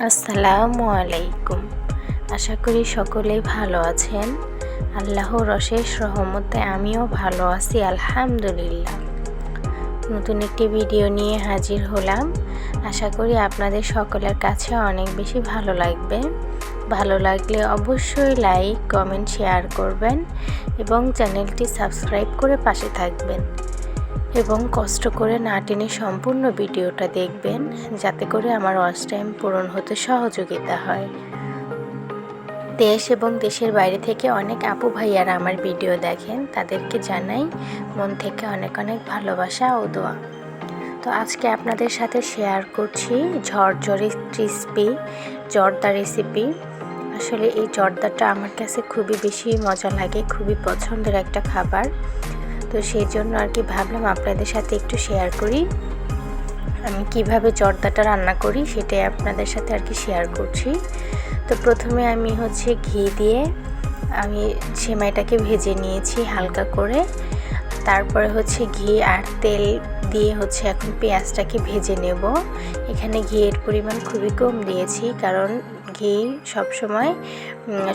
আসসালামু আলাইকুম। আশা করি সকলেই ভালো আছেন। আল্লাহর অশেষ রহমতে আমিও ভালো আছি আলহামদুলিল্লাহ। নতুন একটি ভিডিও নিয়ে হাজির হলাম। আশা করি আপনাদের সকলের কাছে অনেক বেশি ভালো লাগবে। ভালো লাগলে অবশ্যই লাইক, কমেন্ট, শেয়ার করবেন এবং চ্যানেলটি সাবস্ক্রাইব করে পাশে থাকবেন এবং কষ্ট করে না টেনে সম্পূর্ণ ভিডিওটা দেখবেন, যাতে করে আমার ওয়াচ টাইম পূরণ হতে সহযোগিতা হয়। দেশ এবং দেশের বাইরে থেকে অনেক আপু ভাইয়ারা আমার ভিডিও দেখেন, তাদেরকে জানাই মন থেকে অনেক অনেক ভালোবাসা ও দোয়া। তো আজকে আপনাদের সাথে শেয়ার করছি ঝরঝরে ক্রিসপি জর্দা রেসিপি। আসলে এই জর্দাটা আমার কাছে খুবই বেশি মজা লাগে, খুবই পছন্দের একটা খাবার। তো সেই জন্য আর কি ভাবলাম আপনাদের সাথে একটু শেয়ার করি। আমি কিভাবে জর্দাটা রান্না করি সেটাই আপনাদের সাথে আর কি শেয়ার করছি। তো প্রথমে আমি ঘি দিয়ে আমি সেমাইটাকে ভেজে নিয়েছি হালকা করে। তারপরে ঘি আর তেল দিয়ে এখন পেঁয়াজটাকে ভেজে নেব। এখানে ঘিয়ের পরিমাণ খুবই কম দিয়েছি, কারণ ঘি সবসময়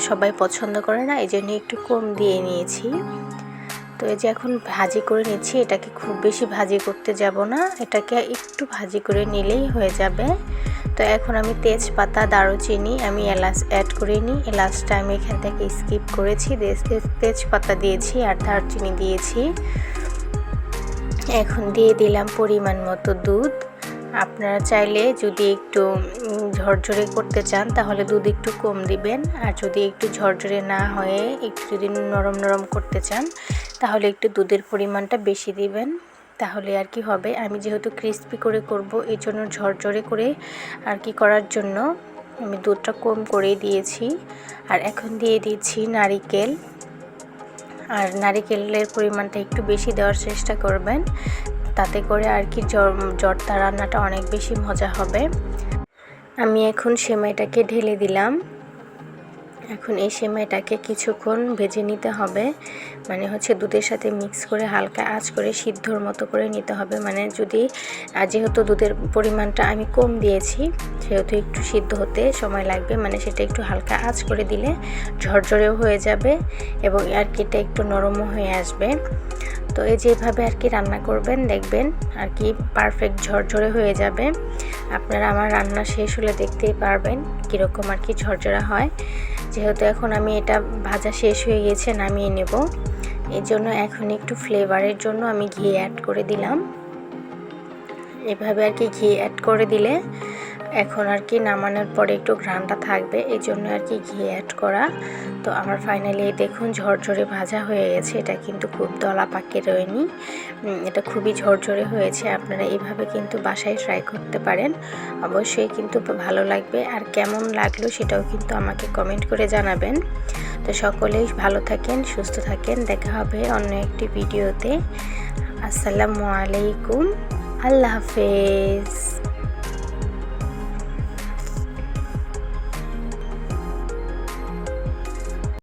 সবাই পছন্দ করে না, এই জন্য একটু কম দিয়ে নিয়েছি। তো এই যে এখন ভাজি করে নিচ্ছি, এটাকে খুব বেশি ভাজি করতে যাব না, এটাকে একটু ভাজি করে নিলেই হয়ে যাবে। তো এখন আমি তেজপাতা, দারুচিনি, আমি এলাচ অ্যাড করে নিই। এলাচটা আমি এখান থেকে স্কিপ করেছি, তেজপাতা দিয়েছি আর দারুচিনি দিয়েছি। এখন দিয়ে দিলাম পরিমাণ মতো দুধ। আপনারা চাইলে যদি একটু ঝরঝরে করতে চান তাহলে দুধ একটু কম দিবেন, আর যদি একটু ঝরঝরে না হয়ে একটু যদি নরম নরম করতে চান তাহলে একটু দুধের পরিমাণটা বেশি দিবেন। তাহলে আর কি হবে, আমি যেহেতু ক্রিস্পি করে করব এই জন্য ঝরঝরে করে আর কি করার জন্য আমি দুধটা কম করে দিয়েছি। আর এখন দিয়ে দিচ্ছি নারিকেল, আর নারিকেলের পরিমাণটা একটু বেশি দেওয়ার চেষ্টা করবেন, তাতে করে আর কি জর্দা রান্নাটা অনেক বেশি মজা হবে। আমি এখন সেমাইটাকে ঢেলে দিলাম। এখন এই সেমাইটাকে কিছুক্ষণ ভেজে নিতে হবে, মানে দুধের সাথে মিক্স করে হালকা আঁচ করে সিদ্ধর মতো করে নিতে হবে। মানে যেহেতু দুধের পরিমাণটা আমি কম দিয়েছি সেহেতু একটু সিদ্ধ হতে সময় লাগবে, মানে সেটা একটু হালকা আঁচ করে দিলে ঝরঝরেও হয়ে যাবে এবং আর কি এটা একটু নরমও হয়ে আসবে। তো এই যেভাবে আর কি রান্না করবেন দেখবেন আর কি পারফেক্ট ঝরঝরে হয়ে যাবে। আপনারা আমার রান্না শেষ হলে দেখতেই পারবেন কীরকম আর কি ঝরঝরা হয়। যেহেতু এখন আমি এটা ভাজা শেষ হয়ে গেছে, নামিয়ে নেব। এই জন্য এখন একটু ফ্লেভারের জন্য আমি ঘি অ্যাড করে দিলাম। এভাবে আর কি ঘি অ্যাড করে দিলে এখন আর কি নামানোর পরে একটু ঘ্রাণটা থাকবে, এই জন্য আর কি ঘি অ্যাড করা। তো আমার ফাইনালি দেখুন ঝরঝরে ভাজা হয়ে গেছে, এটা কিন্তু খুব দলা পাকে রয়নি, এটা খুবই ঝরঝরে হয়েছে। আপনারা এইভাবে কিন্তু বাসায় ট্রাই করতে পারেন, অবশ্যই কিন্তু ভালো লাগবে। আর কেমন লাগলো সেটাও কিন্তু আমাকে কমেন্ট করে জানাবেন। তো সকলেই ভালো থাকেন, সুস্থ থাকেন, দেখা হবে অন্য একটি ভিডিওতে। আসসালামু আলাইকুম, আল্লাহ হাফেজ।